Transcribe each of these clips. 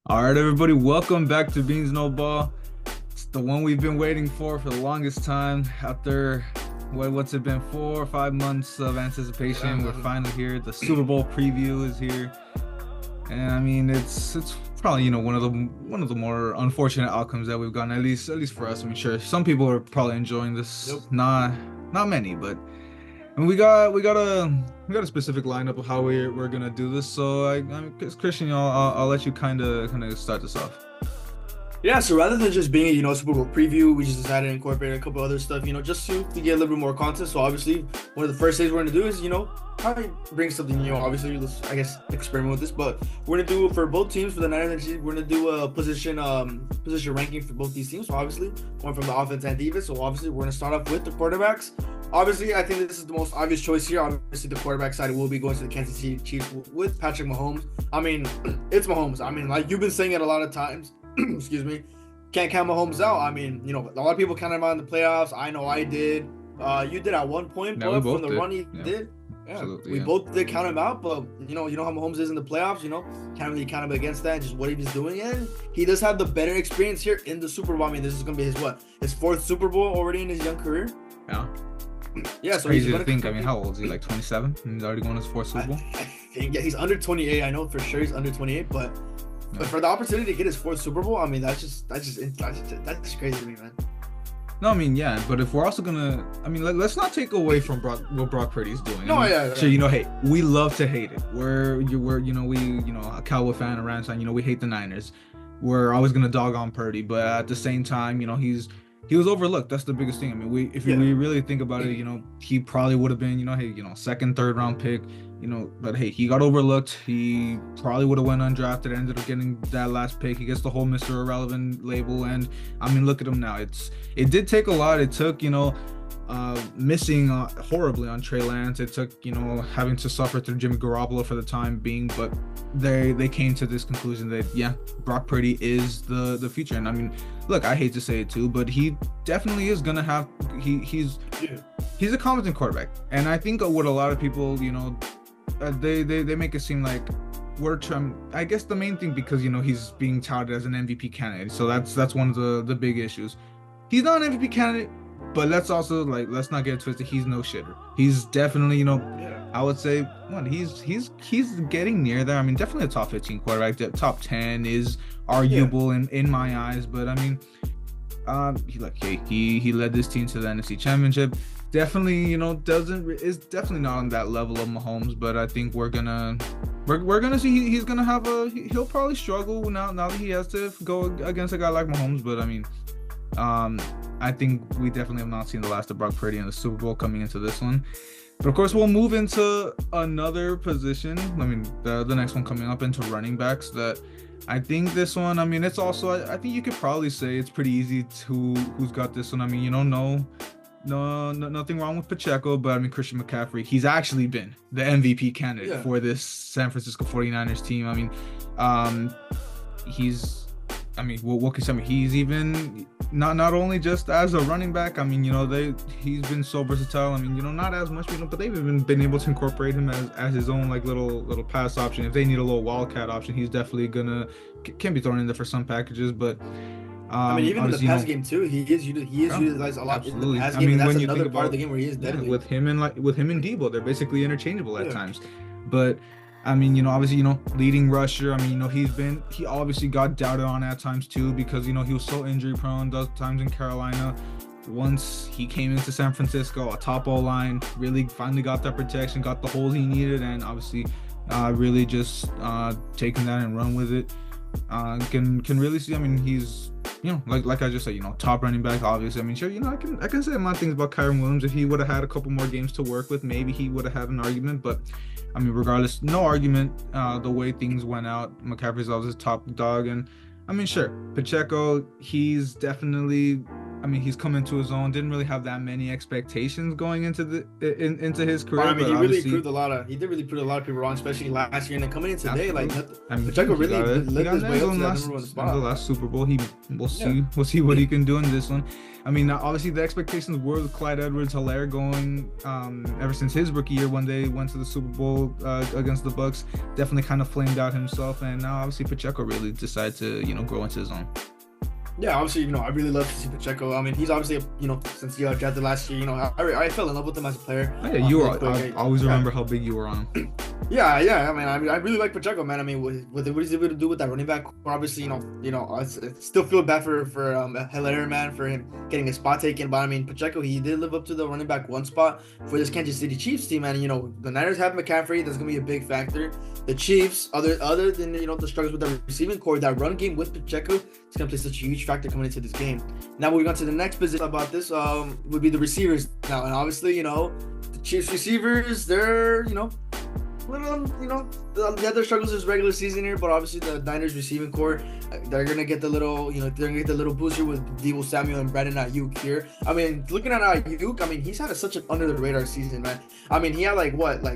All right, everybody, welcome back to Beans No Ball. It's the one we've been waiting for the longest time. After what's it been, 4 or 5 months of Yeah, anticipation, we're man. finally here. The Super Bowl preview is here, and I mean, it's probably one of the more unfortunate outcomes that we've gotten. At least for us. I mean, sure, some people are probably enjoying this. Nope. Not many, but and we got a specific lineup of how we're gonna do this. So Christian, I'll let you kind of start this off. Yeah, so rather than just being a Super Bowl preview, we just decided to incorporate a couple other stuff, just to get a little bit more content. So obviously, one of the first things we're gonna do is, probably bring something, obviously, let's, I guess, experiment with this. But we're gonna do for both teams, for the Niners and Chiefs, we're gonna do a position ranking for both these teams. So obviously, one from the offense and defense. So obviously, we're gonna start off with the quarterbacks. Obviously, I think this is the most obvious choice here. Obviously, the quarterback side will be going to the Kansas City Chiefs with Patrick Mahomes. I mean, it's Mahomes. I mean, like you've been saying it a lot of times. Excuse me. Can't count Mahomes out. I mean, a lot of people counted him out in the playoffs. I know I did. You did at one point, Yeah, we but from both the did. run he Yeah, did, yeah, absolutely. we Yeah. both did count him out. But you know how Mahomes is in the playoffs. Can't really count him against that. Just what he was doing, and he does have the better experience here in the Super Bowl. I mean, this is gonna be his fourth Super Bowl already in his young career. Yeah. Yeah, It's so he's crazy to gonna. think. I mean, how old is he? Like 27? And he's already going to his fourth Super Bowl. I think yeah, he's under 28. I know for sure he's under 28, but. Yeah. But for the opportunity to get his fourth Super Bowl, I mean, that's just crazy to me, man. No, I mean, yeah, but if we're also gonna, I mean, let's not take away from what Brock Purdy's doing. I No, mean, yeah, sure, yeah. hey, we love to hate it. We're a Cowboy fan, a Rams fan. We hate the Niners. We're always gonna dog on Purdy, but at the same time, he was overlooked. That's the biggest thing. I mean, if Yeah. we really think about it, he probably would have been, hey, second, third round pick, but hey, he got overlooked. He probably would have went undrafted, ended up getting that last pick. He gets the whole Mr. Irrelevant label, and I mean, look at him now. It did take a lot. It took, missing horribly on Trey Lance. It took, having to suffer through Jimmy Garoppolo for the time being, but they came to this conclusion that yeah, Brock Purdy is the future. And I mean, look, I hate to say it too, but he definitely is gonna have Yeah. he's a competent quarterback. And I think what a lot of people, they make it seem like we're trying. I guess the main thing, because he's being touted as an MVP candidate, so that's one of the big issues. He's not an MVP candidate, but let's not get it twisted. He's no shitter. He's definitely, Yeah. I would say, what he's getting near there. I mean, definitely a top 15 quarterback. The top 10 is Yeah. arguable in my eyes, but I mean, he led this team to the NFC Championship. Definitely, doesn't is definitely not on that level of Mahomes, but I think we're gonna see he's gonna have he'll probably struggle now that he has to go against a guy like Mahomes, but I mean, I think we definitely have not seen the last of Brock Purdy in the Super Bowl coming into this one. But of course, we'll move into another position. I mean, the next one coming up into running backs. That I think this one. I mean, it's also. I think you could probably say it's pretty easy to who's got this one. I mean, no, nothing wrong with Pacheco, but I mean Christian McCaffrey. He's actually been the MVP candidate Yeah. for this San Francisco 49ers team. I mean, um, he's. I mean, what can you say? I mean, he's even not only just as a running back. I mean, he's been so versatile. I mean, not as much, but they've even been able to incorporate him as his own like little pass option. If they need a little wildcat option, he's definitely can be thrown in there for some packages. But I mean, even in the obviously, pass game too, he is yeah, utilized a lot in the absolutely. pass I game, mean, and that's when you think another part of about the game where he is deadly. with him and Debo, they're basically interchangeable at Yeah. times. But I mean, obviously, leading rusher. I mean, he obviously got doubted on at times too, because he was so injury prone. Those times in Carolina. Once he came into San Francisco, a top O line, really finally got that protection, got the holes he needed, and obviously, really just taking that and run with it. Can really see. I mean, he's like I just said, top running back. Obviously, I mean, sure, I can say my things about Kyron Williams. If he would have had a couple more games to work with, maybe he would have had an argument. But I mean, regardless, no argument. The way things went out, McCaffrey's always top dog, and I mean, sure, Pacheco, he's definitely. I mean, he's come into his own. Didn't really have that many expectations going into into his But career, I mean, but obviously, he did really prove a lot of people wrong, especially last year. And then coming in today, like absolutely. I mean, Pacheco he really he lived got his in the way end up to zone that last number one the spot. last Super Bowl. We'll Yeah. see what he can do in this one. I mean, obviously the expectations were with Clyde Edwards-Helaire going ever since his rookie year when they went to the Super Bowl against the Bucks. Definitely kind of flamed out himself, and now obviously Pacheco really decided to grow into his own. Yeah, obviously, I really love to see Pacheco. I mean, he's obviously, since he got drafted last year, I fell in love with him as a player. Oh, yeah, I always remember how big you were on him. Yeah. I mean, I really like Pacheco, man. I mean, with what he's able to do with that running back, obviously, I still feel bad for Hilaire, man, for him getting a spot taken. But I mean, Pacheco, he did live up to the running back one spot for this Kansas City Chiefs team, man. The Niners have McCaffrey. That's gonna be a big factor. The Chiefs, other than the struggles with the receiving core, that run game with Pacheco is gonna play such a huge factor coming into this game. Now moving on to the next position about this would be the receivers now, and obviously the Chiefs receivers, they're little the other struggles is regular season here, but obviously the Niners receiving core, they're gonna get the little boost here with Deebo Samuel and Brandon Ayuk here. I mean, looking at Ayuk, I mean, he's had such an under the radar season, man. I mean, he had like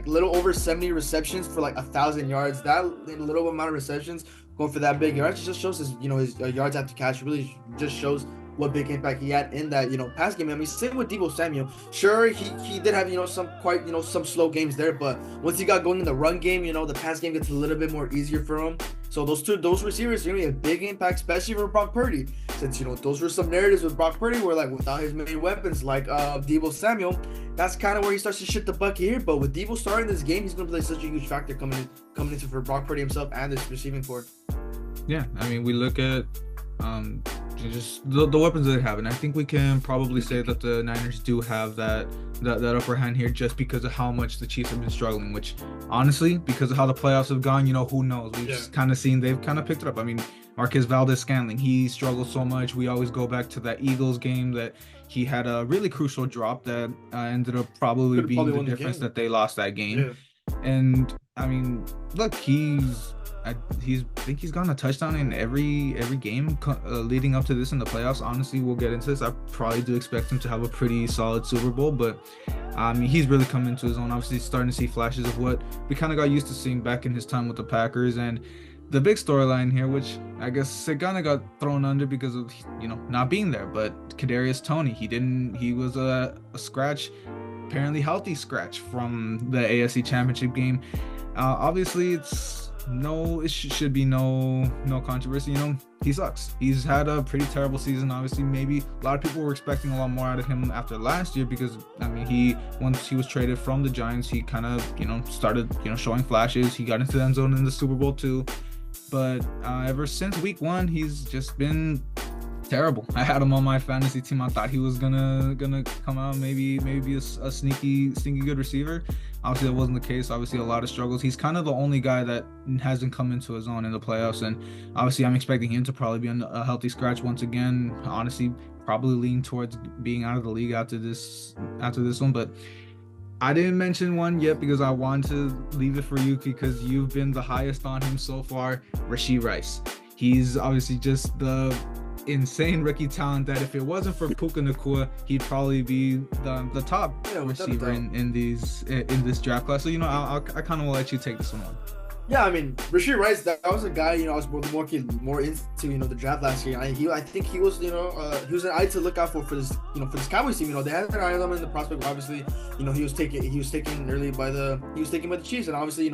little over 70 receptions for like 1,000 yards. That little amount of receptions going for that big yards just shows his yards after catch. Really just shows what big impact he had in that pass game. I mean, same with Deebo Samuel. Sure, he did have some slow games there, but once he got going in the run game, the pass game gets a little bit more easier for him. So those receivers are gonna be a big impact, especially for Brock Purdy, since those were some narratives with Brock Purdy where like without his main weapons like Deebo Samuel, that's kind of where he starts to shit the bucket here. But with Deebo starting this game, he's gonna play such a huge factor coming into for Brock Purdy himself and this receiving core. Yeah, I mean, we look at just the weapons that they have, and I think we can probably say that the Niners do have that upper hand here just because of how much the Chiefs have been struggling, which honestly, because of how the playoffs have gone, who knows, we've just kind of seen they've kind of picked it up. I mean, Marquez Valdez-Scantling, he struggled so much. We always go back to that Eagles game that he had a really crucial drop that ended up probably being the difference that they lost that game. And I mean, look, I think he's gotten a touchdown in every game leading up to this in the playoffs. Honestly, we'll get into this. I probably do expect him to have a pretty solid Super Bowl, but I mean, he's really come into his own. Obviously, starting to see flashes of what we kind of got used to seeing back in his time with the Packers. And the big storyline here, which I guess it kind of got thrown under because of not being there, but Kadarius Toney, he was a scratch, apparently healthy scratch from the AFC Championship game. Obviously, it should be no controversy. He sucks. He's had a pretty terrible season. Obviously, maybe a lot of people were expecting a lot more out of him after last year because I mean, once he was traded from the Giants, he kind of started showing flashes. He got into the end zone in the Super Bowl too, but ever since week 1, he's just been terrible. I had him on my fantasy team. I thought he was gonna come out, maybe be a sneaky good receiver. Obviously, that wasn't the case. Obviously, a lot of struggles. He's kind of the only guy that hasn't come into his own in the playoffs, and obviously, I'm expecting him to probably be a healthy scratch once again. Honestly, probably lean towards being out of the league after this one. But I didn't mention one yet because I wanted to leave it for you because you've been the highest on him so far. Rashee Rice. He's obviously just the insane rookie talent that if it wasn't for Puka Nacua, he'd probably be the top receiver in this draft class. So I kind of will let you take this one on. Yeah, I mean, Rashee Rice, that was a guy, I was more into, the draft last year. I think he was, he was an eye to look out for this, for this Cowboys team. They had their eye on him in the prospect. Obviously, he was taken by the Chiefs, and obviously,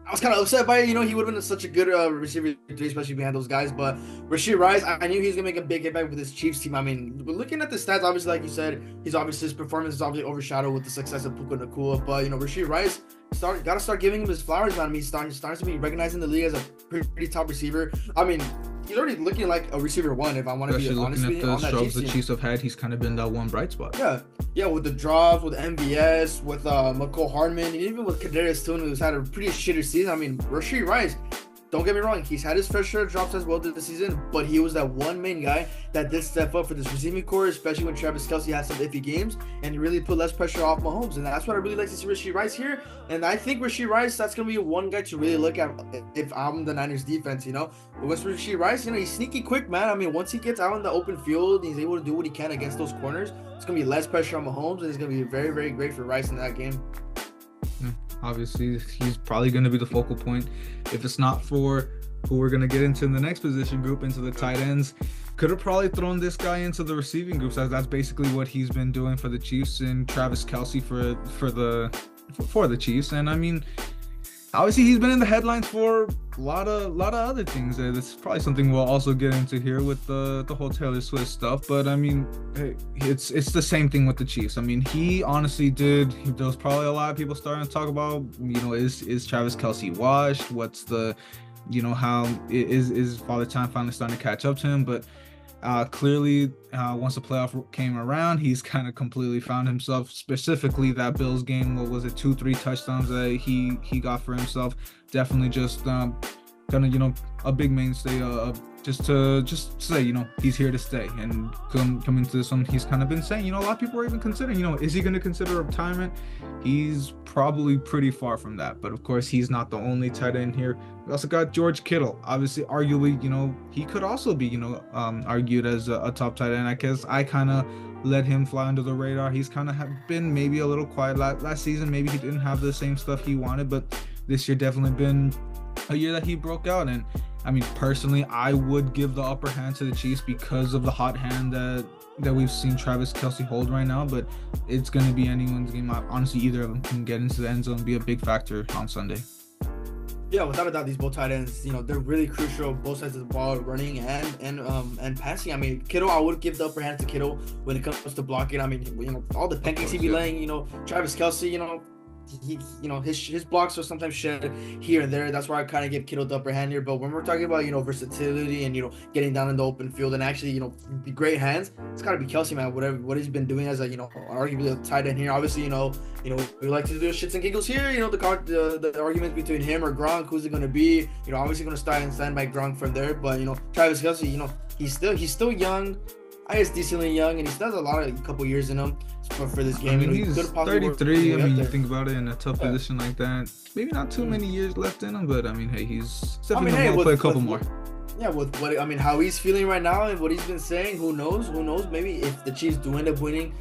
I was kind of upset by it. He would have been such a good receiver, especially behind those guys. But Rashee Rice, I knew he was gonna make a big impact with this Chiefs team. I mean, looking at the stats, obviously, like you said, his performance is obviously overshadowed with the success of Puka Nacua. But Rashee Rice gotta start giving him his flowers, man. I mean, he's starting to be recognized in the league as a pretty top receiver. I mean, he's already looking like a receiver 1, if I want to be honest with you. Looking at the struggles the Chiefs have had, he's kind of been that one bright spot. Yeah, with the drops, with MVS, with McCole Hardman, and even with Kadarius Toney, who's had a pretty shitty season. I mean, Rashee Rice, don't get me wrong, he's had his fair share of drops as well this season, but he was that one main guy that did step up for this receiving core, especially when Travis Kelce had some iffy games, and he really put less pressure off Mahomes. And that's what I really like to see Rashee Rice here. And I think Rashee Rice, that's going to be one guy to really look at if I'm the Niners defense, you know. But with Rashee Rice, you know, he's sneaky quick, man. I mean, once he gets out in the open field, he's able to do what he can against those corners. It's going to be less pressure on Mahomes, and it's going to be very, very great for Rice in that game. Obviously, he's probably going to be the focal point. If it's not for who we're going to get into in the next position group, into the tight ends, could have probably thrown this guy into the receiving groups, as that's basically what he's been doing for the Chiefs, and Travis Kelce for the Chiefs. And I mean, obviously he's been in the headlines for a lot of other things. That's probably something we'll also get into here with the whole Taylor Swift stuff. But I mean, it's the same thing with the Chiefs. I mean, he honestly did. There was probably a lot of people starting to talk about, you know, is Travis Kelce washed? What's the, you know, how is Father Time finally starting to catch up to him? But clearly, once the playoff came around, he's kind of completely found himself. Specifically, that Bills game, what was it, 2-3 touchdowns that he got for himself. Definitely just kind of, you know, a big mainstay of just to say, you know, he's here to stay. And coming to this one, he's kind of been saying, you know, a lot of people are even considering, you know, is he going to consider retirement? He's probably pretty far from that. But of course, he's not the only tight end here. We also got George Kittle. Obviously, arguably, you know, he could also be, you know, argued as a top tight end. I guess I kind of let him fly under the radar. He's kind of been maybe a little quiet last season. Maybe he didn't have the same stuff he wanted, but this year definitely been a year that he broke out. And I mean, personally, I would give the upper hand to the Chiefs because of the hot hand that we've seen Travis Kelce hold right now. But it's going to be anyone's game. Honestly, either of them can get into the end zone and be a big factor on Sunday. Yeah, without a doubt, these both tight ends, you know, they're really crucial both sides of the ball, running and passing. I mean, Kittle, I would give the upper hand to Kittle when it comes to blocking. I mean, you know, all the pancakes he be laying, you know, Travis Kelce, you know, you know, his blocks are sometimes shed here and there. That's why I kind of give Kittle the upper hand here. But when we're talking about, you know, versatility and, you know, getting down in the open field and actually, you know, be great hands, it's got to be Kelce, man. What he's been doing as a, you know, arguably a tight end here. Obviously, you know, we like to do shits and giggles here. You know, the arguments between him or Gronk, who's it going to be? You know, obviously going to stand by Gronk from there. But, you know, Travis Kelce, you know, he's still young. I guess decently young, and he still has a couple years in him for this game. I mean, he's 33. I mean, you there. think about it, in a tough position like that, maybe not too many years left in him, but I mean, hey, he's definitely going to play a couple more. Yeah, with what I mean, how he's feeling right now and what he's been saying, who knows? Maybe if the Chiefs do end up winning,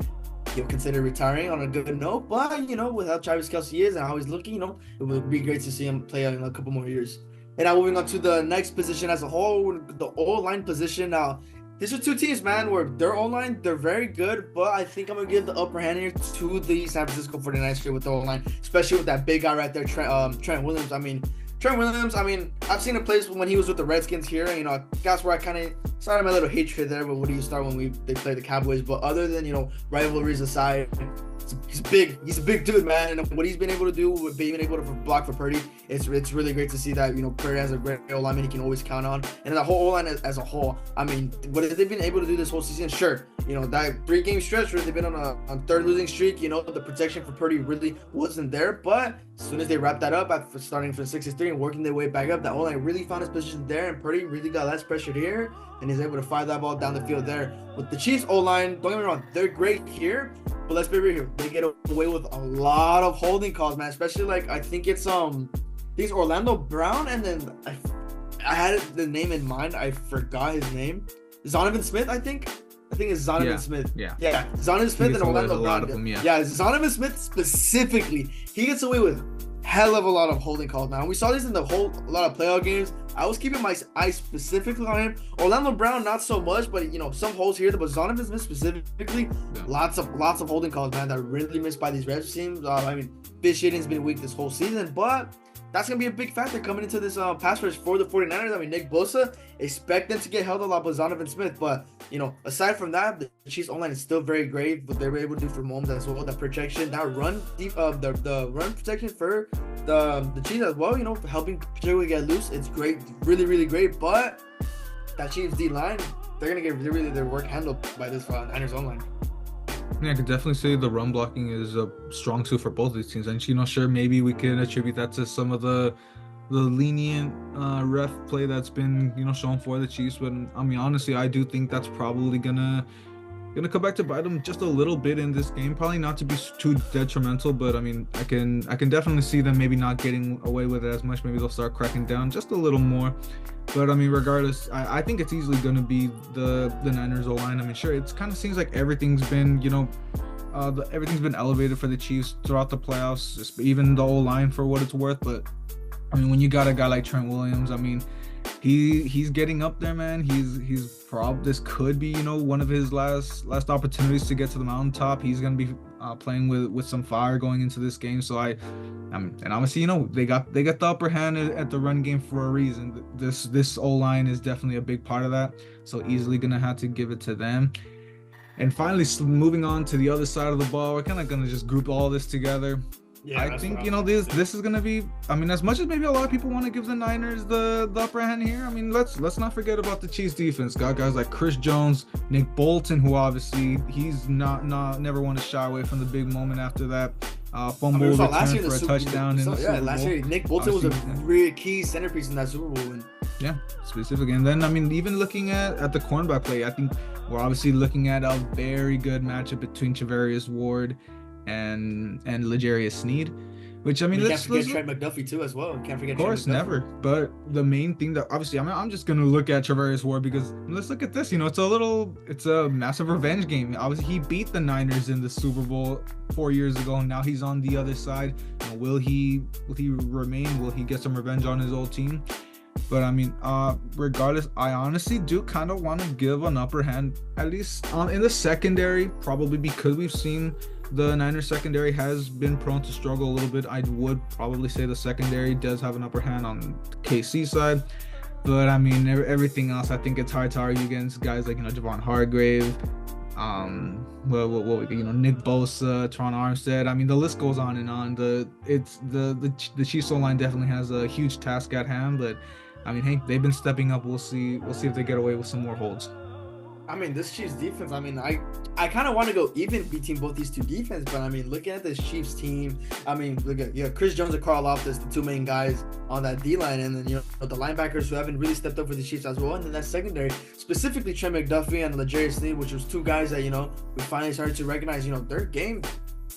he'll consider retiring on a good note. But, you know, with how Travis Kelce is and how he's looking, you know, it would be great to see him play in a couple more years. And now moving on to the next position as a whole, the O-line position. Now, these are two teams, man, where their O-line, they're very good, but I think I'm going to give the upper hand here to the San Francisco 49ers here with the O-line, especially with that big guy right there, Trent Williams. I mean, I've seen him play when he was with the Redskins here, and, you know, that's where I kind of started my little hatred there, but what do you start when they play the Cowboys? But other than, you know, rivalries aside, he's big. He's a big dude, man. And what he's been able to do with being able to block for Purdy, it's really great to see that, you know, Purdy has a great O-lineman he can always count on. And the whole O-line as a whole, I mean, what have they been able to do this whole season? Sure, you know, that 3-game stretch where they've been on a third losing streak, you know, the protection for Purdy really wasn't there. But as soon as they wrapped that up after starting from 6-3 and working their way back up, that O-line really found his position there, and Purdy really got less pressure here, and he's able to fire that ball down the field there. With the Chiefs O-line, don't get me wrong, they're great here, but let's be real here. They get away with a lot of holding calls, man. Especially like I think it's Orlando Brown, and then I had the name in mind. I forgot his name. Zonovan Smith, I think it's Zonovan Smith. Yeah, Zonovan Smith and Orlando Brown. Yeah, Zonovan Smith specifically, he gets away with hell of a lot of holding calls, man. We saw this in a lot of playoff games. I was keeping my eyes specifically on him. Orlando Brown, not so much, but, you know, some holes here. But Zonovan Smith specifically, lots of holding calls, man, that really missed by these Reds teams. I mean, officiating's been weak this whole season, but that's going to be a big factor coming into this pass rush for the 49ers. I mean, Nick Bosa, expect them to get held a lot by Zonovan Smith. But, you know, aside from that, the Chiefs online is still very great. What they were able to do for Mahomes as well, that protection, that run deep, the run protection for the Chiefs as well, you know, helping particularly get loose. It's great, really great. But that Chiefs D-line, they're going to get their work handled by this Niners online. Yeah, I could definitely say the run blocking is a strong suit for both these teams. And, you know, sure, maybe we can attribute that to some of the the lenient ref play that's been shown for the Chiefs. But I mean, honestly, I do think that's probably gonna come back to bite them just a little bit in this game. Probably not to be too detrimental, but I mean, I can definitely see them maybe not getting away with it as much. Maybe they'll start cracking down just a little more. But I mean, regardless, I think it's easily gonna be the Niners O line. I mean, sure, it kind of seems like everything's been everything's been elevated for the Chiefs throughout the playoffs, even the O line for what it's worth. But I mean, when you got a guy like Trent Williams, I mean, he's getting up there, man. This could be one of his last opportunities to get to the mountaintop. He's gonna be playing with some fire going into this game. So and obviously they got the upper hand at the run game for a reason. This O line is definitely a big part of that. So easily gonna have to give it to them. And finally, moving on to the other side of the ball, we're kind of gonna just group all this together. Yeah, I think this is gonna be. I mean, as much as maybe a lot of people want to give the Niners the upper hand here, I mean, let's not forget about the Chiefs defense. Got guys like Chris Jones, Nick Bolton, who obviously he's never want to shy away from the big moment after that fumble return for a touchdown in the Super Bowl. Last year Nick Bolton was a really key centerpiece in that Super Bowl win. Yeah, specific. And then I mean, even looking at the cornerback play, I think we're obviously looking at a very good matchup between Charvarius Ward and L'Jarius Sneed, which I mean, can't forget Trent McDuffie too as well. Can't forget. Of course, never. But the main thing that obviously, I mean, I'm just gonna look at Charvarius Ward because let's look at this. It's a massive revenge game. Obviously, he beat the Niners in the Super Bowl 4 years ago, and now he's on the other side. Will he remain? Will he get some revenge on his old team? But I mean, regardless, I honestly do kind of want to give an upper hand, at least in the secondary, probably because we've seen the Niners secondary has been prone to struggle a little bit. I would probably say the secondary does have an upper hand on KC side. But I mean, everything else, I think it's hard to argue against guys like, Javon Hargrave, Nick Bosa, Teron Armstead. I mean, the list goes on and on. The Chiefs O-line definitely has a huge task at hand, but I mean, hey, they've been stepping up. We'll see if they get away with some more holds. I mean, this Chiefs defense, I mean, I kind of want to go even between both these two defenses, but I mean, looking at this Chiefs team, I mean, look at Chris Jones and Carl Loftus, the two main guys on that D-line, and then, the linebackers who haven't really stepped up for the Chiefs as well, and then that secondary, specifically Trent McDuffie and L'Jarius Sneed, which was two guys that, we finally started to recognize, their game.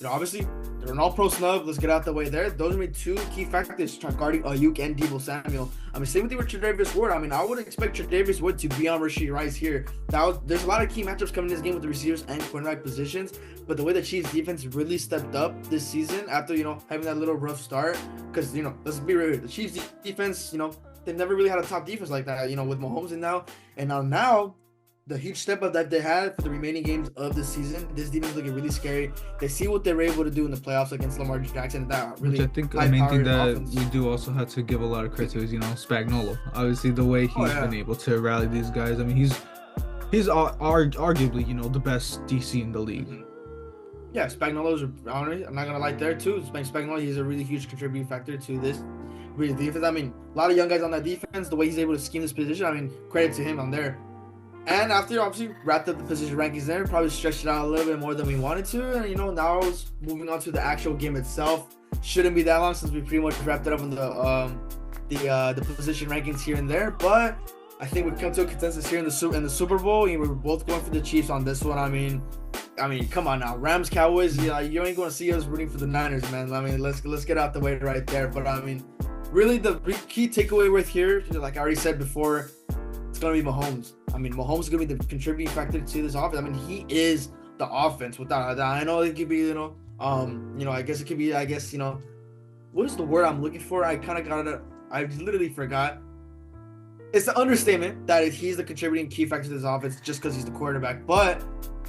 Obviously, they're an all-pro snub. Let's get out the way there. Those are my two key factors guarding Ayuk and Deebo Samuel. I mean, same with Tre'Davious Ward. I mean, I would expect Tre'Davious Ward to be on Rashee Rice here. There's a lot of key matchups coming in this game with the receivers and cornerback positions, but the way the Chiefs defense really stepped up this season after, having that little rough start, because, let's be real, the Chiefs defense, they've never really had a top defense like that, with Mahomes and now, the huge step up that they had for the remaining games of the season. This defense looking really scary. They see what they were able to do in the playoffs against Lamar Jackson. That really, which I think the main thing that we do also have to give a lot of credit to is Spagnuolo. Obviously, the way he's been able to rally these guys. I mean, he's arguably the best DC in the league. Yeah, Spagnuolo's. I'm not gonna lie there too. Spagnuolo, he's a really huge contributing factor to this defense. I mean, a lot of young guys on that defense. The way he's able to scheme this position. I mean, credit to him on there. And after obviously wrapped up the position rankings there, probably stretched it out a little bit more than we wanted to. And now it's moving on to the actual game itself. Shouldn't be that long since we pretty much wrapped it up in the position rankings here and there. But I think we've come to a consensus here in the Super Bowl. We're both going for the Chiefs on this one. I mean, come on now, Rams, Cowboys. You ain't going to see us rooting for the Niners, man. I mean, let's get out the way right there. But I mean, really the key takeaway with here, like I already said before, it's going to be Mahomes. I mean, Mahomes is going to be the contributing factor to this offense. I mean, he is the offense. Without that, I know it could be, I guess it could be, what is the word I'm looking for? I kind of got it. I literally forgot. It's an understatement that he's the contributing key factor to this offense just because he's the quarterback. But,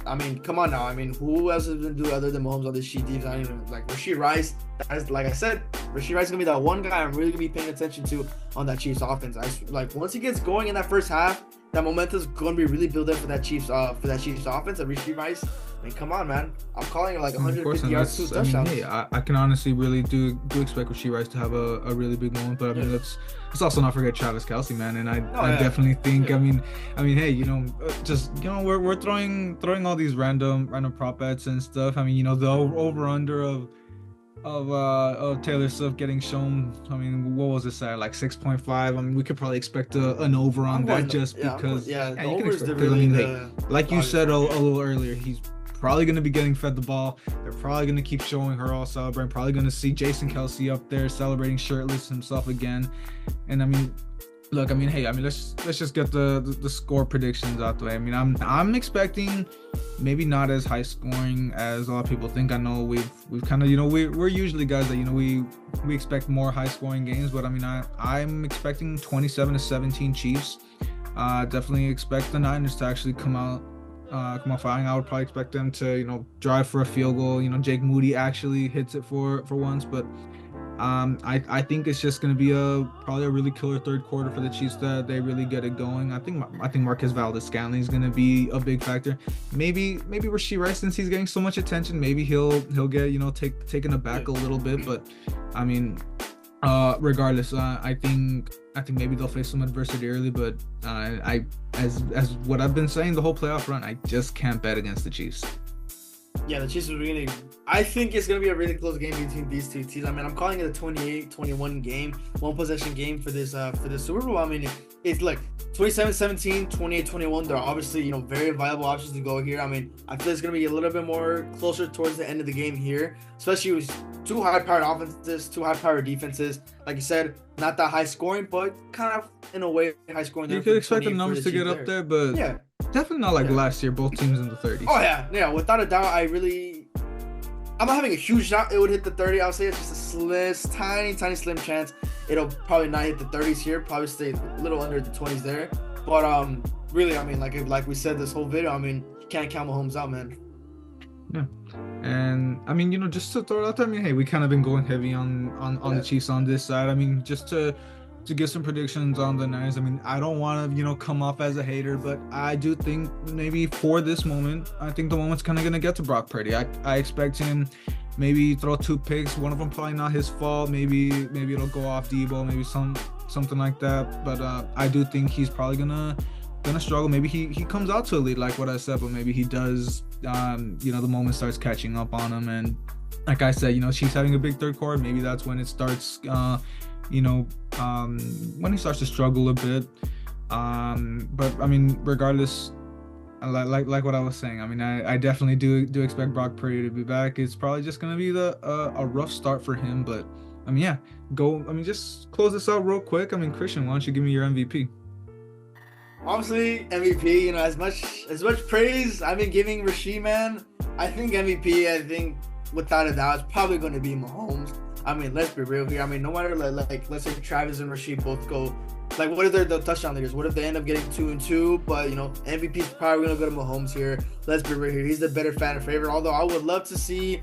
I mean, come on now. I mean, who else is going to do other than Mahomes on this Chiefs defense? I mean, like Rashee Rice. Like I said, Rashee Rice is going to be that one guy I'm really going to be paying attention to on that Chiefs offense. Once he gets going in that first half, that momentum is going to be really built up for that Chiefs offense. And Rashee Rice, I mean, come on, man. I'm calling it like 150 yards, 2 touchdowns. I mean, hey, I can honestly really do expect Rashee Rice to have a really big moment. But I mean, let's also not forget Travis Kelce, man. And I definitely think, I mean, hey, we're throwing all these random prop bets and stuff. I mean, the over under of of Taylor Swift getting shown. I mean, what was this at, like 6.5? I mean, we could probably expect an over on I'm that going. just because Yeah. yeah, The you can over is expect the because I really mean, hey, the like you obvious said one here. a little earlier, he's probably going to be getting fed the ball. They're probably going to keep showing her all celebrating. Probably going to see Jason Kelsey up there celebrating shirtless himself again. And I mean, look, I mean, hey, I mean, let's just get the score predictions out the way. I mean, I'm expecting maybe not as high scoring as a lot of people think. I know we've kind of, we're usually guys that, we expect more high scoring games, but I mean, I'm expecting 27-17 Chiefs. Definitely expect the Niners to actually come out firing. I would probably expect them to, drive for a field goal. Jake Moody actually hits it for once, but I think it's just going to be probably a really killer third quarter for the Chiefs that they really get it going. I think Marquez Valdes-Scantling is going to be a big factor. Maybe Rashee Rice, since he's getting so much attention, maybe he'll get taken aback a little bit. But I mean, regardless, I think maybe they'll face some adversity early. But as what I've been saying the whole playoff run, I just can't bet against the Chiefs. Yeah, the Chiefs are really. I think it's gonna be a really close game between these two teams. I mean, I'm calling it a 28-21 game, one possession game for this Super Bowl. I mean, it's like 27-17, 28-21. They're obviously very viable options to go here. I mean, I feel it's gonna be a little bit more closer towards the end of the game here, especially with two high-powered offenses, two high-powered defenses. Like you said, not that high scoring, but kind of in a way high scoring. You could expect the numbers to get up there, but yeah. Definitely not like last year, both teams in the 30s. Oh yeah, without a doubt. I'm not having a huge doubt it would hit the 30. I'll say it's just a tiny slim chance. It'll probably not hit the 30s here. Probably stay a little under the 20s there. But really, I mean, like we said this whole video, I mean, you can't count Mahomes out, man. Yeah, and I mean, just to throw it out there, I mean, hey, we kind of been going heavy on the Chiefs on this side. I mean, just to give some predictions on the Niners. I mean, I don't want to, come off as a hater, but I do think maybe for this moment, I think the moment's kind of going to get to Brock Purdy. I expect him maybe throw 2 picks. One of them probably not his fault. Maybe it'll go off Debo, maybe something like that. But I do think he's probably gonna struggle. Maybe he comes out to a lead, like what I said, but maybe he does. The moment starts catching up on him, and like I said, she's having a big third quarter. Maybe that's when it starts. When he starts to struggle a bit. But I mean, regardless, like what I was saying, I mean, I definitely do expect Brock Purdy to be back. It's probably just gonna be a rough start for him, but I mean, yeah, just close this out real quick. I mean, Christian, why don't you give me your MVP? Obviously, MVP. As much praise I've been giving Rashee, man, I think MVP. I think without a doubt, it's probably going to be Mahomes. I mean, let's be real here. I mean, no matter like let's say Travis and Rashee both go, like, what if they're the touchdown leaders? What if they end up getting 2-2? But MVP is probably gonna go to Mahomes here. Let's be real here. He's the better fan favorite. Although I would love to see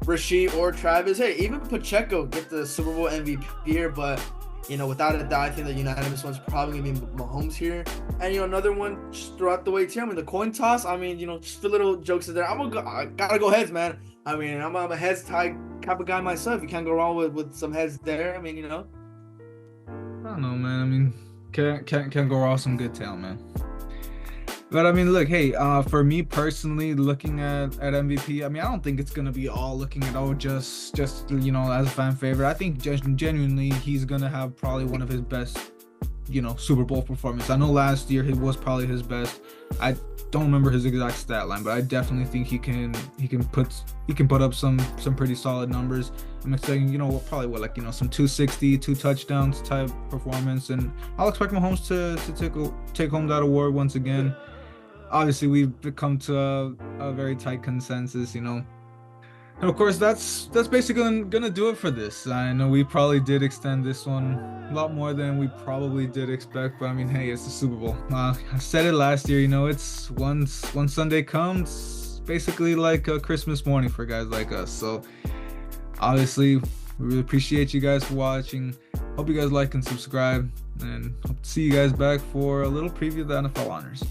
Rashee or Travis, hey, even Pacheco get the Super Bowl MVP here. But without a doubt, I think the unanimous one's probably gonna be Mahomes here. And another one just throughout the way too. I mean, the coin toss. I mean, just the little jokes in there. I gotta go heads, man. I mean, I'm a heads type of guy myself. You can't go wrong with some heads there. I mean, I don't know, man. I mean, can't go wrong with some good tail, man. But I mean, look, hey, for me personally, looking at MVP, I mean, I don't think it's gonna be all looking at just as a fan favorite. I think genuinely he's gonna have probably one of his best, Super Bowl performance. I know last year it was probably his best. I don't remember his exact stat line, but I definitely think he can put up some pretty solid numbers. I'm expecting, probably some 260, 2 touchdowns type performance, and I'll expect Mahomes to take home that award once again. Obviously, we've come to a very tight consensus, And of course, that's basically gonna do it for this. I know we probably did extend this one a lot more than we probably did expect, but I mean, hey, it's the Super Bowl. I said it last year, it's once Sunday comes, basically like a Christmas morning for guys like us. So obviously, we really appreciate you guys for watching. Hope you guys like and subscribe, and hope to see you guys back for a little preview of the NFL honors.